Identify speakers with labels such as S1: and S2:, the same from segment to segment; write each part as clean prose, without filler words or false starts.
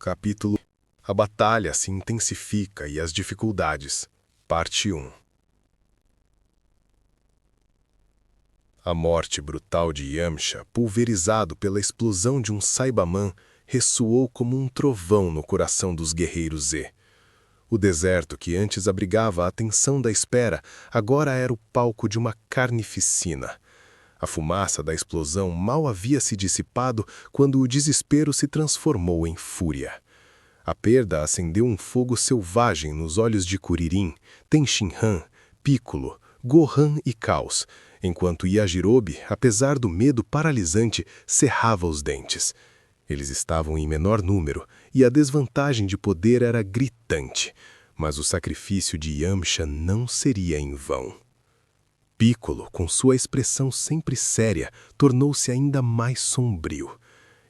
S1: Capítulo A batalha se intensifica e as dificuldades. Parte 1. A morte brutal de Yamcha, pulverizado pela explosão de um Saibaman, ressoou como um trovão no coração dos guerreiros Z. O deserto que antes abrigava a atenção da espera, agora era o palco de uma carnificina. A fumaça da explosão mal havia se dissipado quando o desespero se transformou em fúria. A perda acendeu um fogo selvagem nos olhos de Kuririn, Tenshinhan, Piccolo, Gohan e Caos, enquanto Yajirobe, apesar do medo paralisante, cerrava os dentes. Eles estavam em menor número e a desvantagem de poder era gritante, mas o sacrifício de Yamcha não seria em vão. Piccolo, com sua expressão sempre séria, tornou-se ainda mais sombrio.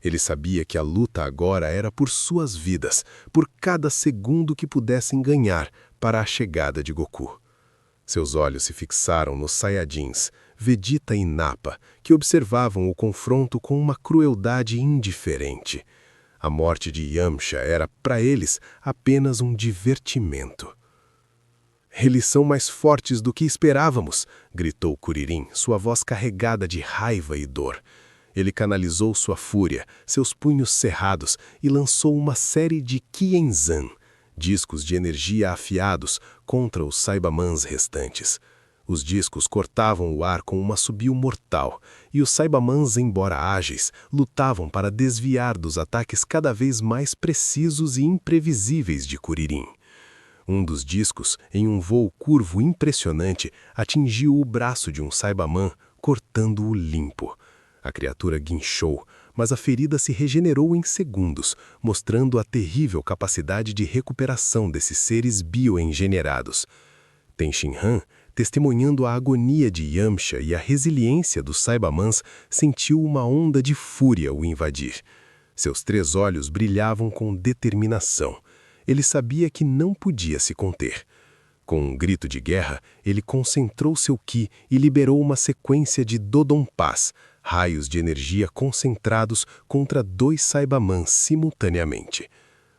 S1: Ele sabia que a luta agora era por suas vidas, por cada segundo que pudessem ganhar para a chegada de Goku. Seus olhos se fixaram nos Saiyajins, Vegeta e Nappa, que observavam o confronto com uma crueldade indiferente. A morte de Yamcha era, para eles, apenas um divertimento. "Eles são mais fortes do que esperávamos", gritou Kuririn, sua voz carregada de raiva e dor. Ele canalizou sua fúria, seus punhos cerrados, e lançou uma série de Kienzan, discos de energia afiados, contra os Saibamans restantes. Os discos cortavam o ar com um assobio mortal, e os Saibamans, embora ágeis, lutavam para desviar dos ataques cada vez mais precisos e imprevisíveis de Kuririn. Um dos discos, em um voo curvo impressionante, atingiu o braço de um Saibaman, cortando-o limpo. A criatura guinchou, mas a ferida se regenerou em segundos, mostrando a terrível capacidade de recuperação desses seres bioengenerados. Tenshinhan, testemunhando a agonia de Yamcha e a resiliência dos Saibamans, sentiu uma onda de fúria o invadir. Seus 3 olhos brilhavam com determinação. Ele sabia que não podia se conter. Com um grito de guerra, ele concentrou seu Ki e liberou uma sequência de Dodonpas, raios de energia concentrados contra 2 Saibamans simultaneamente.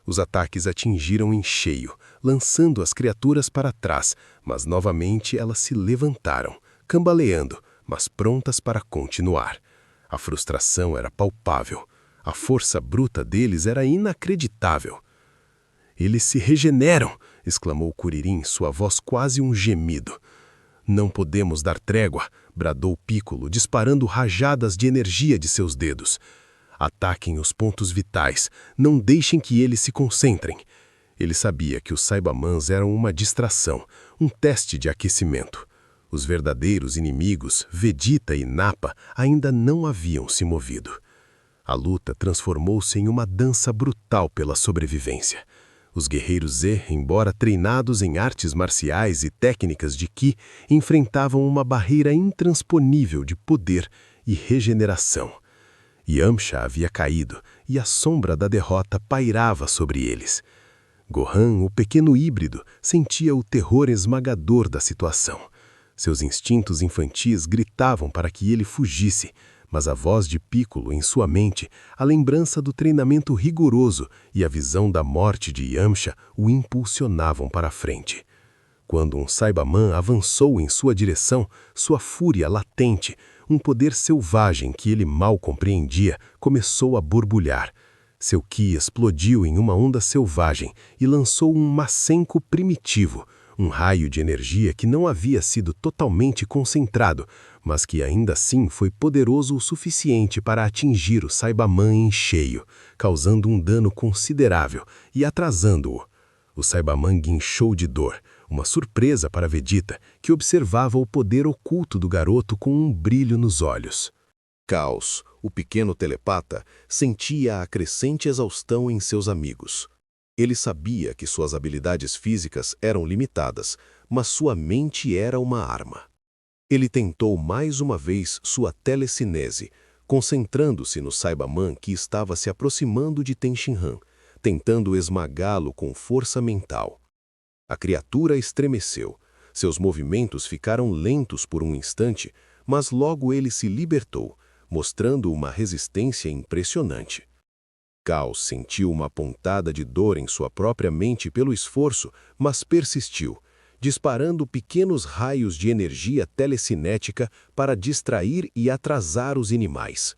S1: Os ataques atingiram em cheio, lançando as criaturas para trás, mas novamente elas se levantaram, cambaleando, mas prontas para continuar. A frustração era palpável. A força bruta deles era inacreditável. "Eles se regeneram!" exclamou Kuririn, sua voz quase um gemido. "Não podemos dar trégua", bradou Piccolo, disparando rajadas de energia de seus dedos. "Ataquem os pontos vitais, não deixem que eles se concentrem." Ele sabia que os Saibamans eram uma distração, um teste de aquecimento. Os verdadeiros inimigos, Vegeta e Nappa, ainda não haviam se movido. A luta transformou-se em uma dança brutal pela sobrevivência. Os guerreiros Z, embora treinados em artes marciais e técnicas de Ki, enfrentavam uma barreira intransponível de poder e regeneração. Yamcha havia caído e a sombra da derrota pairava sobre eles. Gohan, o pequeno híbrido, sentia o terror esmagador da situação. Seus instintos infantis gritavam para que ele fugisse, mas a voz de Piccolo em sua mente, a lembrança do treinamento rigoroso e a visão da morte de Yamcha o impulsionavam para a frente. Quando um Saibaman avançou em sua direção, sua fúria latente, um poder selvagem que ele mal compreendia, começou a borbulhar. Seu Ki explodiu em uma onda selvagem e lançou um Masenko primitivo, um raio de energia que não havia sido totalmente concentrado, mas que ainda assim foi poderoso o suficiente para atingir o Saibaman em cheio, causando um dano considerável e atrasando-o. O Saibaman guinchou de dor, uma surpresa para Vegeta, que observava o poder oculto do garoto com um brilho nos olhos.
S2: Caos, o pequeno telepata, sentia a crescente exaustão em seus amigos. Ele sabia que suas habilidades físicas eram limitadas, mas sua mente era uma arma. Ele tentou mais uma vez sua telecinese, concentrando-se no Saibaman que estava se aproximando de Tenshinhan, tentando esmagá-lo com força mental. A criatura estremeceu. Seus movimentos ficaram lentos por um instante, mas logo ele se libertou, mostrando uma resistência impressionante. Caos sentiu uma pontada de dor em sua própria mente pelo esforço, mas persistiu, disparando pequenos raios de energia telecinética para distrair e atrasar os animais.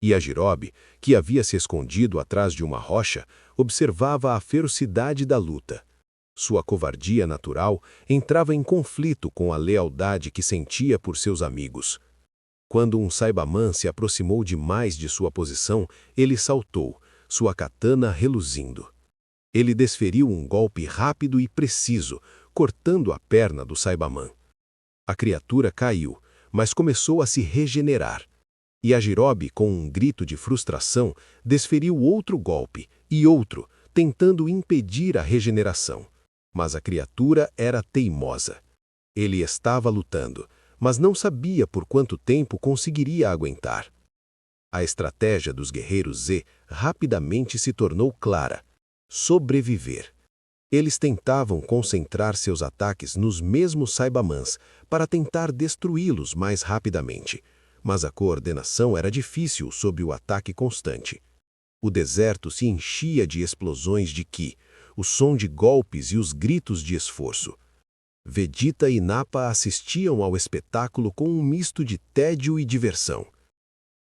S2: Yajirobe, que havia se escondido atrás de uma rocha, observava a ferocidade da luta. Sua covardia natural entrava em conflito com a lealdade que sentia por seus amigos. Quando um Saibaman se aproximou demais de sua posição, ele saltou, sua katana reluzindo. Ele desferiu um golpe rápido e preciso, cortando a perna do Saibaman. A criatura caiu, mas começou a se regenerar. Yajirobe, com um grito de frustração, desferiu outro golpe e outro, tentando impedir a regeneração. Mas a criatura era teimosa. Ele estava lutando, mas não sabia por quanto tempo conseguiria aguentar. A estratégia dos guerreiros Z rapidamente se tornou clara: sobreviver. Eles tentavam concentrar seus ataques nos mesmos Saibamans para tentar destruí-los mais rapidamente, mas a coordenação era difícil sob o ataque constante. O deserto se enchia de explosões de Ki, o som de golpes e os gritos de esforço. Vegeta e Nappa assistiam ao espetáculo com um misto de tédio e diversão.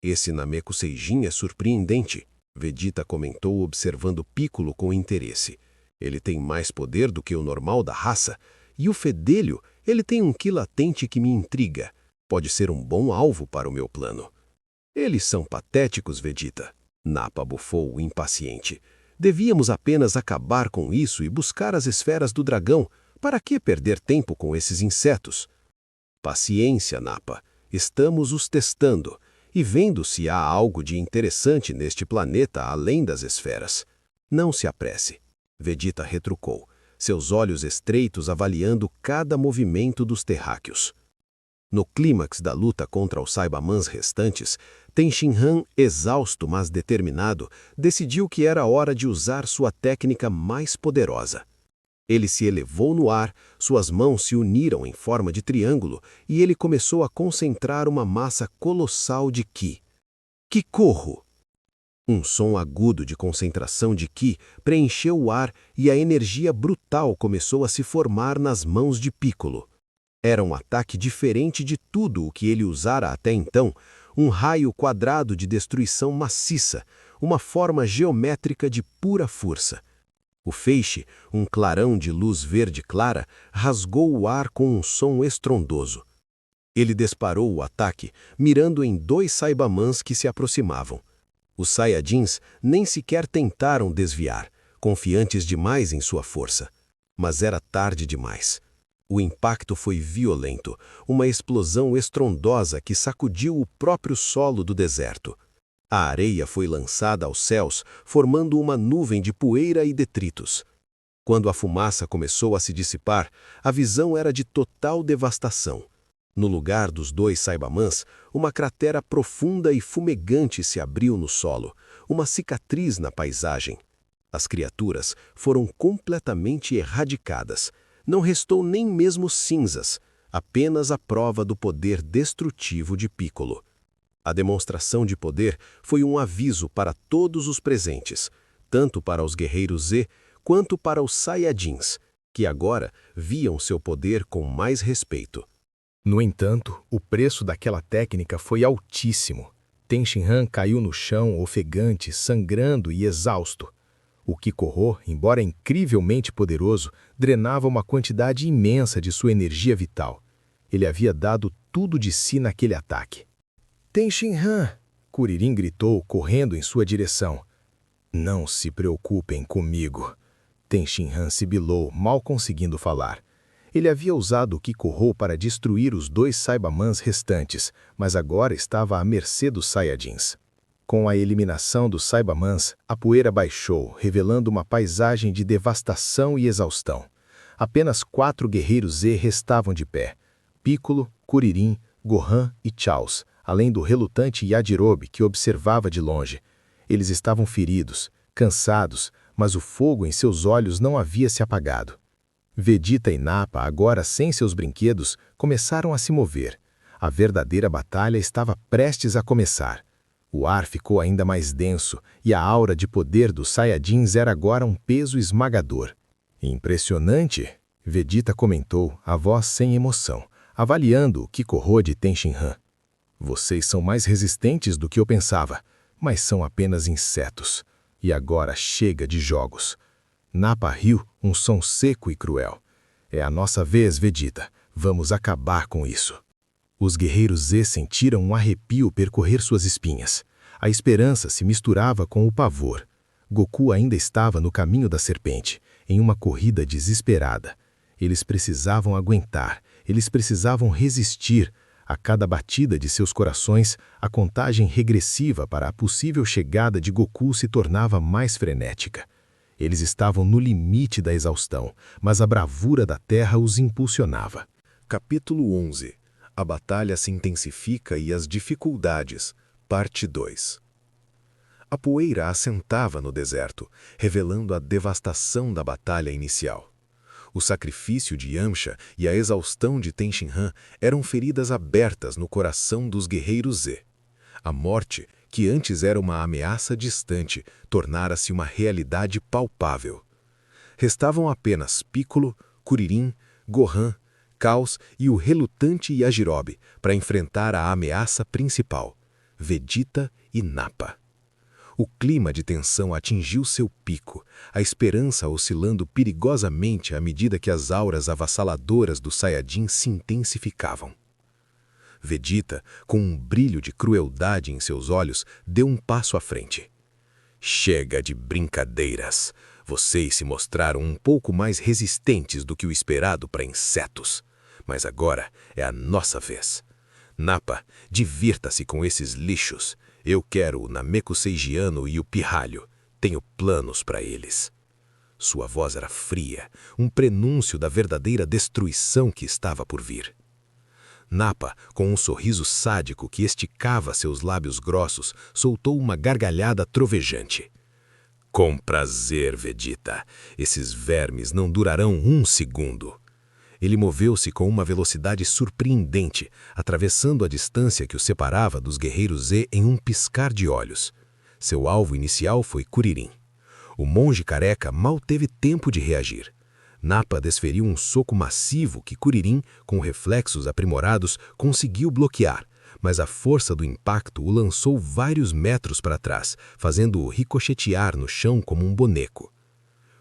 S2: Esse Namekusei é surpreendente, Vegeta comentou observando Piccolo com interesse. Ele tem mais poder do que o normal da raça, e o fedelho, ele tem um Ki latente que me intriga. Pode ser um bom alvo para o meu plano. Eles são patéticos, Vegeta. Nappa bufou impaciente. Devíamos apenas acabar com isso e buscar as esferas do dragão. Para que perder tempo com esses insetos? Paciência, Nappa. Estamos os testando e vendo se há algo de interessante neste planeta além das esferas. Não se apresse. Vegeta retrucou, seus olhos estreitos avaliando cada movimento dos terráqueos. No clímax da luta contra os Saibamans restantes, Tenshinhan, exausto mas determinado, decidiu que era hora de usar sua técnica mais poderosa. Ele se elevou no ar, suas mãos se uniram em forma de triângulo e ele começou a concentrar uma massa colossal de Ki. Kikorro! Um som agudo de concentração de Ki preencheu o ar e a energia brutal começou a se formar nas mãos de Piccolo. Era um ataque diferente de tudo o que ele usara até então, um raio quadrado de destruição maciça, uma forma geométrica de pura força. O feixe, um clarão de luz verde clara, rasgou o ar com um som estrondoso. Ele disparou o ataque, mirando em 2 Saibamans que se aproximavam. Os Saiyajins nem sequer tentaram desviar, confiantes demais em sua força. Mas era tarde demais. O impacto foi violento, uma explosão estrondosa que sacudiu o próprio solo do deserto. A areia foi lançada aos céus, formando uma nuvem de poeira e detritos. Quando a fumaça começou a se dissipar, a visão era de total devastação. No lugar dos 2 Saibamans, uma cratera profunda e fumegante se abriu no solo, uma cicatriz na paisagem. As criaturas foram completamente erradicadas. Não restou nem mesmo cinzas, apenas a prova do poder destrutivo de Piccolo. A demonstração de poder foi um aviso para todos os presentes, tanto para os guerreiros Z quanto para os Saiyajins, que agora viam seu poder com mais respeito.
S1: No entanto, o preço daquela técnica foi altíssimo. Tenshinhan caiu no chão, ofegante, sangrando e exausto. O Kikorro, embora incrivelmente poderoso, drenava uma quantidade imensa de sua energia vital. Ele havia dado tudo de si naquele ataque. Tenshinhan! Kuririn gritou, correndo em sua direção. Não se preocupem comigo. Tenshinhan sibilou, mal conseguindo falar. Ele havia usado o Kikorro para destruir os 2 Saibamans restantes, mas agora estava à mercê dos Saiyajins. Com a eliminação dos Saibamans, a poeira baixou, revelando uma paisagem de devastação e exaustão. Apenas 4 guerreiros Z restavam de pé: Piccolo, Kuririn, Gohan e Chaos, além do relutante Yajirobe, que observava de longe. Eles estavam feridos, cansados, mas o fogo em seus olhos não havia se apagado. Vegeta e Nappa, agora sem seus brinquedos, começaram a se mover. A verdadeira batalha estava prestes a começar. O ar ficou ainda mais denso e a aura de poder dos Saiyajins era agora um peso esmagador. Impressionante, Vegeta comentou, a voz sem emoção, avaliando o Kikoho de Tenshinhan. Vocês são mais resistentes do que eu pensava, mas são apenas insetos. E agora chega de jogos. Nappa riu, um som seco e cruel. É a nossa vez, Vegeta. Vamos acabar com isso. Os guerreiros Z sentiram um arrepio percorrer suas espinhas. A esperança se misturava com o pavor. Goku ainda estava no caminho da serpente, em uma corrida desesperada. Eles precisavam aguentar, eles precisavam resistir. A cada batida de seus corações, a contagem regressiva para a possível chegada de Goku se tornava mais frenética. Eles estavam no limite da exaustão, mas a bravura da Terra os impulsionava.
S2: Capítulo 11. A batalha se intensifica e as dificuldades. Parte 2. A poeira assentava no deserto, revelando a devastação da batalha inicial. O sacrifício de Yamcha e a exaustão de Tenshinhan eram feridas abertas no coração dos guerreiros Z. A morte, que antes era uma ameaça distante, tornara-se uma realidade palpável. Restavam apenas Piccolo, Kuririn, Gohan, Caos e o relutante Yajirobe para enfrentar a ameaça principal, Vegeta e Nappa. O clima de tensão atingiu seu pico, a esperança oscilando perigosamente à medida que as auras avassaladoras do Saiyajin se intensificavam. Vegeta, com um brilho de crueldade em seus olhos, deu um passo à frente. Chega de brincadeiras. Vocês se mostraram um pouco mais resistentes do que o esperado para insetos. Mas agora é a nossa vez. Nappa, divirta-se com esses lixos. Eu quero o Namekuseijiano e o Pirralho. Tenho planos para eles. Sua voz era fria, um prenúncio da verdadeira destruição que estava por vir. Nappa, com um sorriso sádico que esticava seus lábios grossos, soltou uma gargalhada trovejante. Com prazer, Vegeta. Esses vermes não durarão um segundo. Ele moveu-se com uma velocidade surpreendente, atravessando a distância que o separava dos guerreiros Z em um piscar de olhos. Seu alvo inicial foi Kuririn. O monge careca mal teve tempo de reagir. Nappa desferiu um soco massivo que Kuririn, com reflexos aprimorados, conseguiu bloquear, mas a força do impacto o lançou vários metros para trás, fazendo-o ricochetear no chão como um boneco.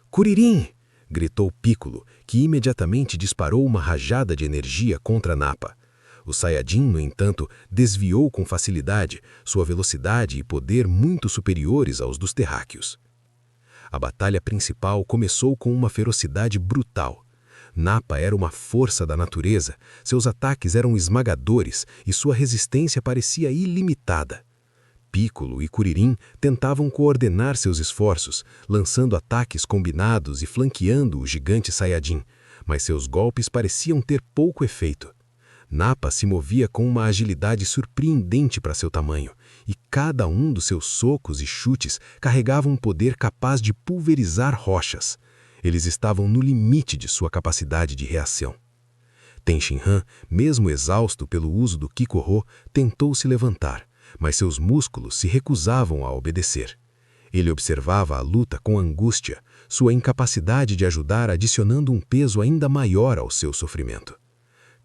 S2: Kuririn! Gritou Piccolo, que imediatamente disparou uma rajada de energia contra Nappa. O Saiyajin, no entanto, desviou com facilidade, sua velocidade e poder muito superiores aos dos terráqueos. A batalha principal começou com uma ferocidade brutal. Nappa era uma força da natureza, seus ataques eram esmagadores e sua resistência parecia ilimitada. Piccolo e Kuririn tentavam coordenar seus esforços, lançando ataques combinados e flanqueando o gigante Saiyajin, mas seus golpes pareciam ter pouco efeito. Nappa se movia com uma agilidade surpreendente para seu tamanho, e cada um dos seus socos e chutes carregava um poder capaz de pulverizar rochas. Eles estavam no limite de sua capacidade de reação. Tenshinhan, mesmo exausto pelo uso do Kikoho, tentou se levantar, mas seus músculos se recusavam a obedecer. Ele observava a luta com angústia, sua incapacidade de ajudar adicionando um peso ainda maior ao seu sofrimento.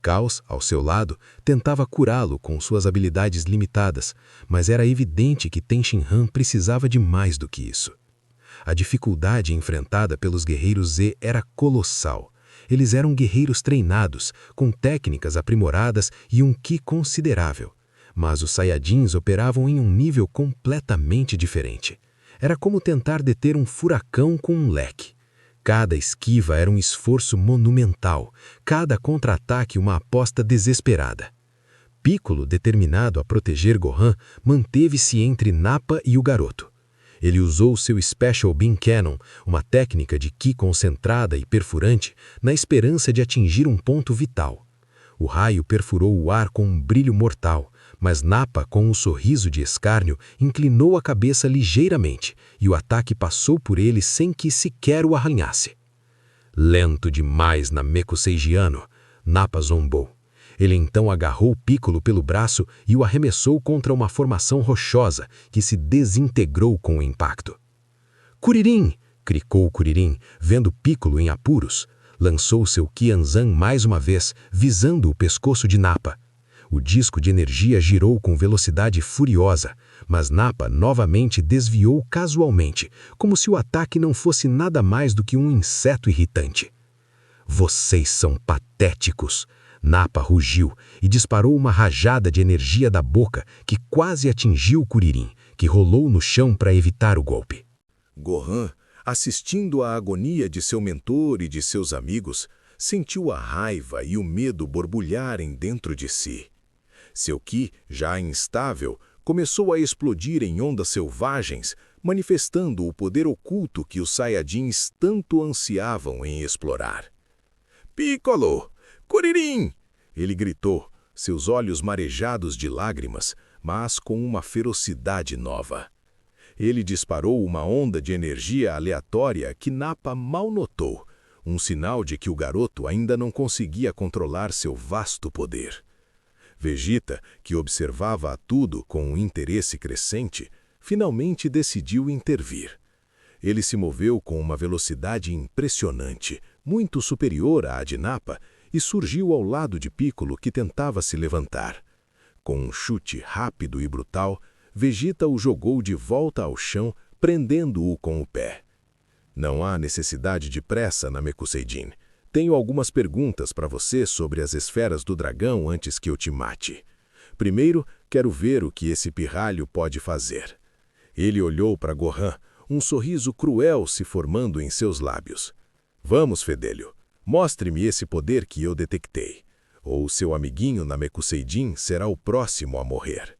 S2: Caos, ao seu lado, tentava curá-lo com suas habilidades limitadas, mas era evidente que Tenshinhan precisava de mais do que isso. A dificuldade enfrentada pelos guerreiros Z era colossal. Eles eram guerreiros treinados, com técnicas aprimoradas e um ki considerável. Mas os Saiyajins operavam em um nível completamente diferente. Era como tentar deter um furacão com um leque. Cada esquiva era um esforço monumental, cada contra-ataque uma aposta desesperada. Piccolo, determinado a proteger Gohan, manteve-se entre Nappa e o garoto. Ele usou seu Special Beam Cannon, uma técnica de ki concentrada e perfurante, na esperança de atingir um ponto vital. O raio perfurou o ar com um brilho mortal, mas Nappa, com um sorriso de escárnio, inclinou a cabeça ligeiramente, e o ataque passou por ele sem que sequer o arranhasse. Lento demais, Namekuseijiano, Nappa zombou. Ele então agarrou Piccolo pelo braço e o arremessou contra uma formação rochosa que se desintegrou com o impacto. Kuririn! Cricou Kuririn, vendo Piccolo em apuros. Lançou seu Qianzan mais uma vez, visando o pescoço de Nappa. O disco de energia girou com velocidade furiosa, mas Nappa novamente desviou casualmente, como se o ataque não fosse nada mais do que um inseto irritante. Vocês são patéticos! Nappa rugiu e disparou uma rajada de energia da boca que quase atingiu Kuririn, que rolou no chão para evitar o golpe.
S1: Gohan, assistindo à agonia de seu mentor e de seus amigos, sentiu a raiva e o medo borbulharem dentro de si. Seu Ki, já instável, começou a explodir em ondas selvagens, manifestando o poder oculto que os Saiyajins tanto ansiavam em explorar. Piccolo! Kuririn! Ele gritou, seus olhos marejados de lágrimas, mas com uma ferocidade nova. Ele disparou uma onda de energia aleatória que Nappa mal notou, um sinal de que o garoto ainda não conseguia controlar seu vasto poder. Vegeta, que observava tudo com um interesse crescente, finalmente decidiu intervir. Ele se moveu com uma velocidade impressionante, muito superior à de Nappa, e surgiu ao lado de Piccolo, que tentava se levantar. Com um chute rápido e brutal, Vegeta o jogou de volta ao chão, prendendo-o com o pé. Não há necessidade de pressa, Namekuseidin. Tenho algumas perguntas para você sobre as esferas do dragão antes que eu te mate. Primeiro, quero ver o que esse pirralho pode fazer. Ele olhou para Gohan, um sorriso cruel se formando em seus lábios. Vamos, fedelho, mostre-me esse poder que eu detectei, ou seu amiguinho Namekuseidin será o próximo a morrer.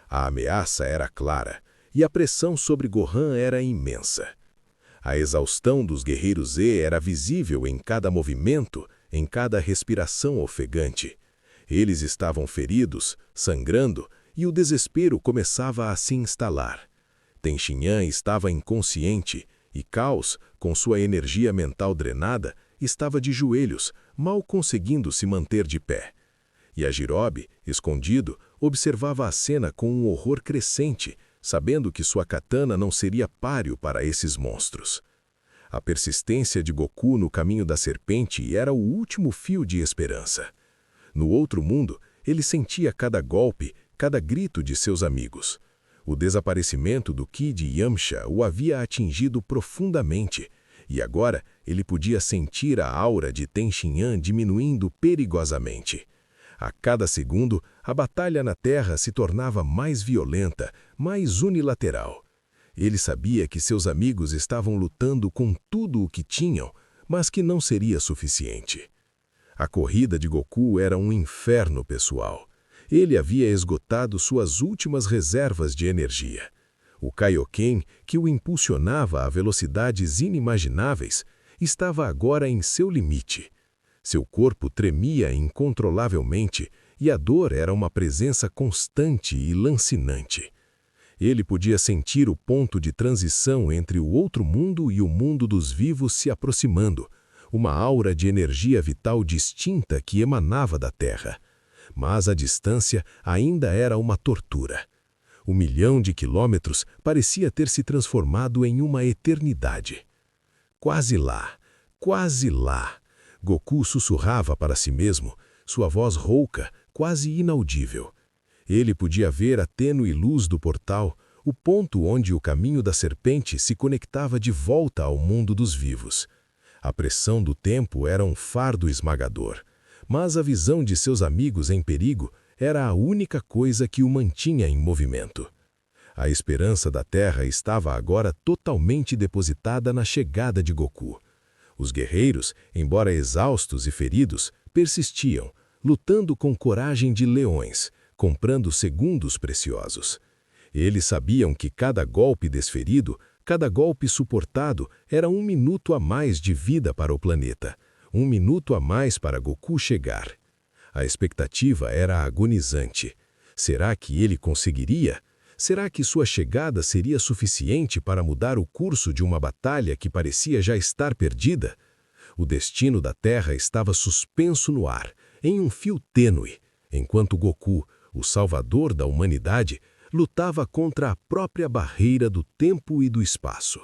S1: A ameaça era clara, e a pressão sobre Gohan era imensa. A exaustão dos guerreiros Z era visível em cada movimento, em cada respiração ofegante. Eles estavam feridos, sangrando, e o desespero começava a se instalar. Tenshinhan estava inconsciente, e Caos, com sua energia mental drenada, estava de joelhos, mal conseguindo se manter de pé. E a Jirobe, escondido, observava a cena com um horror crescente, sabendo que sua katana não seria páreo para esses monstros. A persistência de Goku no caminho da serpente era o último fio de esperança. No outro mundo, ele sentia cada golpe, cada grito de seus amigos. O desaparecimento do Ki de Yamcha o havia atingido profundamente, e agora ele podia sentir a aura de Tenshinhan diminuindo perigosamente. A cada segundo, a batalha na Terra se tornava mais violenta, mais unilateral. Ele sabia que seus amigos estavam lutando com tudo o que tinham, mas que não seria suficiente. A corrida de Goku era um inferno pessoal. Ele havia esgotado suas últimas reservas de energia. O Kaioken, que o impulsionava a velocidades inimagináveis, estava agora em seu limite. Seu corpo tremia incontrolavelmente e a dor era uma presença constante e lancinante. Ele podia sentir o ponto de transição entre o outro mundo e o mundo dos vivos se aproximando, uma aura de energia vital distinta que emanava da Terra. Mas a distância ainda era uma tortura. 1 milhão de quilômetros parecia ter se transformado em uma eternidade. Quase lá, quase lá. Goku sussurrava para si mesmo, sua voz rouca, quase inaudível. Ele podia ver a tênue luz do portal, o ponto onde o caminho da serpente se conectava de volta ao mundo dos vivos. A pressão do tempo era um fardo esmagador, mas a visão de seus amigos em perigo era a única coisa que o mantinha em movimento. A esperança da Terra estava agora totalmente depositada na chegada de Goku. Os guerreiros, embora exaustos e feridos, persistiam, lutando com coragem de leões, comprando segundos preciosos. Eles sabiam que cada golpe desferido, cada golpe suportado, era 1 minuto a mais de vida para o planeta, 1 minuto a mais para Goku chegar. A expectativa era agonizante. Será que ele conseguiria? Será que sua chegada seria suficiente para mudar o curso de uma batalha que parecia já estar perdida? O destino da Terra estava suspenso no ar,
S2: em um fio tênue, enquanto Goku, o salvador da humanidade, lutava contra a própria barreira do tempo e do espaço.